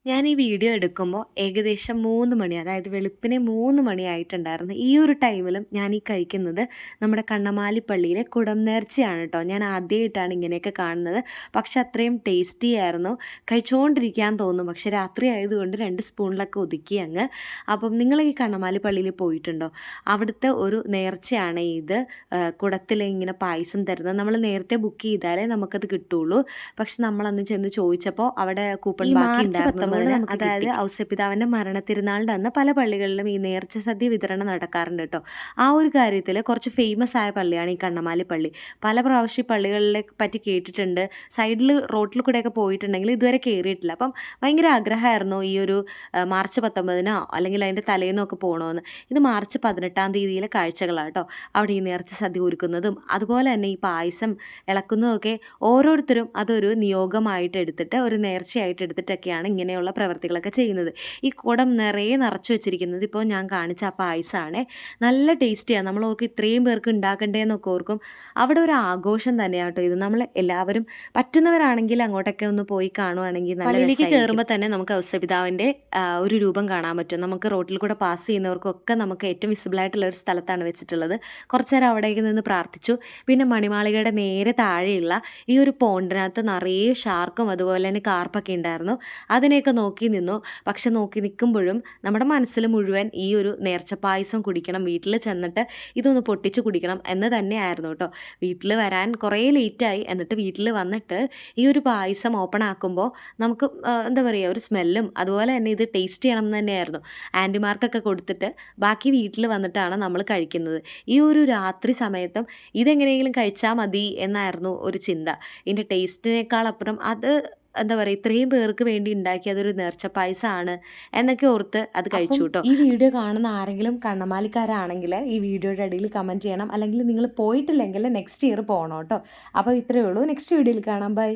ഞാൻ ഈ വീഡിയോ എടുക്കുമ്പോൾ ഏകദേശം 3 മണി, അതായത് വെളുപ്പിനെ 3 മണിയായിട്ടുണ്ടായിരുന്നു. ഈ ഒരു ടൈമിലും ഞാൻ ഈ കഴിക്കുന്നത് നമ്മുടെ കണ്ണമാലി പള്ളിയിലെ കുടം നേർച്ചയാണ് കേട്ടോ. ഞാൻ ആദ്യമായിട്ടാണ് ഇങ്ങനെയൊക്കെ കാണുന്നത്. പക്ഷെ അത്രയും ടേസ്റ്റി ആയിരുന്നു. കഴിച്ചുകൊണ്ടിരിക്കാൻ തോന്നും. പക്ഷെ രാത്രി ആയതുകൊണ്ട് 2 സ്പൂണിലൊക്കെ ഒതുക്കി അങ്ങ്. അപ്പം നിങ്ങൾ ഈ കണ്ണമാലി പള്ളിയിൽ പോയിട്ടുണ്ടോ? അവിടുത്തെ ഒരു നേർച്ചയാണ് ഇത്. കുടത്തിൽ ഇങ്ങനെ പായസം തരുന്നത്. നമ്മൾ നേരത്തെ ബുക്ക് ചെയ്താലേ നമുക്കത് കിട്ടുള്ളൂ. പക്ഷെ നമ്മളന്ന് ചെന്ന് ചോദിച്ചപ്പോൾ അവിടെ കൂപ്പൺ ബാക്കി ഉണ്ടായിരുന്നു. അതായത് ഔസപിതാവിൻ്റെ മരണത്തിരുന്നാളിൻ്റെ അന്ന് പല പള്ളികളിലും ഈ നേർച്ച സദ്യ വിതരണം നടക്കാറുണ്ട് കേട്ടോ. ആ ഒരു കാര്യത്തിൽ കുറച്ച് ഫേമസ് ആയ പള്ളിയാണ് ഈ കണ്ണമാലി പള്ളി. പല പ്രാവശ്യം പള്ളികളിലെ പറ്റി കേട്ടിട്ടുണ്ട്. സൈഡിൽ റോട്ടിൽ കൂടെയൊക്കെ പോയിട്ടുണ്ടെങ്കിൽ ഇതുവരെ കയറിയിട്ടില്ല. അപ്പം ഭയങ്കര ആഗ്രഹമായിരുന്നു ഈ ഒരു മാർച്ച് 19 അല്ലെങ്കിൽ അതിൻ്റെ തലേന്നൊക്കെ പോകണമെന്ന്. ഇത് മാർച്ച് 18 തീയതിയിലെ കാഴ്ചകളാണ് കേട്ടോ. അവിടെ ഈ നേർച്ച സദ്യ ഒരുക്കുന്നതും അതുപോലെ തന്നെ ഈ പായസം ഇളക്കുന്നതൊക്കെ ഓരോരുത്തരും അതൊരു നിയോഗമായിട്ട് എടുത്തിട്ട് ഒരു നേർച്ചയായിട്ട് എടുത്തിട്ടൊക്കെയാണ് ഇങ്ങനെയുള്ള പ്രവർത്തികളൊക്കെ ചെയ്യുന്നത്. ഈ കുടം നിറയെ നിറച്ചു വെച്ചിരിക്കുന്നത് ഇപ്പോൾ ഞാൻ കാണിച്ച ആ പായസമാണ്. നല്ല ടേസ്റ്റിയാണ്. നമ്മൾ ഓർക്കും ഇത്രയും പേർക്ക് ഉണ്ടാക്കണ്ടേ എന്നൊക്കെ ഓർക്കും. അവിടെ ഒരു ആഘോഷം തന്നെയാണ് കേട്ടോ ഇത്. നമ്മൾ എല്ലാവരും പറ്റുന്നവരാണെങ്കിൽ അങ്ങോട്ടൊക്കെ ഒന്ന് പോയി കാണുവാണെങ്കിൽ പള്ളിയിലേക്ക് കയറുമ്പോൾ തന്നെ നമുക്ക് ഔസപിതാവിൻ്റെ ഒരു രൂപം കാണാൻ പറ്റും. നമുക്ക് റോട്ടിൽ കൂടെ പാസ് ചെയ്യുന്നവർക്കൊക്കെ നമുക്ക് ഏറ്റവും വിസിബിളായിട്ടുള്ള ഒരു സ്ഥലത്താണ് വെച്ചിട്ടുള്ളത്. കുറച്ച് നേരം അവിടേക്ക് നിന്ന് പ്രാർത്ഥിച്ചു. പിന്നെ മണിമാളികയുടെ നേരെ താഴെയുള്ള ഈ ഒരു പോണ്ടിനകത്ത് നിറയെ ഷാർക്കും അതുപോലെ തന്നെ കാർപ്പൊക്കെ ഉണ്ടായിരുന്നു. അതിനെയൊക്കെ നോക്കി നിന്നു. പക്ഷെ നോക്കി നിൽക്കുമ്പോഴും നമ്മുടെ മനസ്സിൽ മുഴുവൻ ഈ ഒരു നേർച്ച പായസം കുടിക്കണം, വീട്ടിൽ ചെന്നിട്ട് ഇതൊന്ന് പൊട്ടിച്ച് കുടിക്കണം എന്ന് തന്നെയായിരുന്നു കേട്ടോ. വീട്ടിൽ വരാൻ കുറേ ലേറ്റായി. എന്നിട്ട് വീട്ടിൽ വന്നിട്ട് ഈ ഒരു പായസം ഓപ്പൺ ആക്കുമ്പോൾ നമുക്ക് എന്താ പറയുക, ഒരു സ്മെല്ലും അതുപോലെ തന്നെ ഇത് ടേസ്റ്റ് ചെയ്യണം എന്ന് തന്നെയായിരുന്നു. ആൻറ്റിമാർക്കൊക്കെ കൊടുത്തിട്ട് ബാക്കി വീട്ടിൽ വന്നിട്ടാണ് നമ്മൾ കഴിക്കുന്നത്. ഈ ഒരു രാത്രി സമയത്തും ഇതെങ്ങനെയെങ്കിലും കഴിച്ചാൽ മതി എന്നായിരുന്നു ഒരു ചിന്ത. ഇതിൻ്റെ ടേസ്റ്റിനേക്കാളപ്പുറം അത് എന്താ പറയുക, ഇത്രയും പേർക്ക് വേണ്ടി ഉണ്ടാക്കി അതൊരു നേർച്ച പായസമാണ് എന്നൊക്കെ ഓർത്ത് അത് കഴിച്ചു കേട്ടോ. ഈ വീഡിയോ കാണുന്ന ആരെങ്കിലും കണ്ണമാലിക്കാരാണെങ്കിൽ ഈ വീഡിയോയുടെ അടിയിൽ കമൻറ്റ് ചെയ്യണം. അല്ലെങ്കിൽ നിങ്ങൾ പോയിട്ടില്ലെങ്കിൽ നെക്സ്റ്റ് ഇയർ പോകണം കേട്ടോ. അപ്പോൾ ഇത്രയേ ഉള്ളൂ. നെക്സ്റ്റ് വീഡിയോയിൽ കാണാം. ബൈ.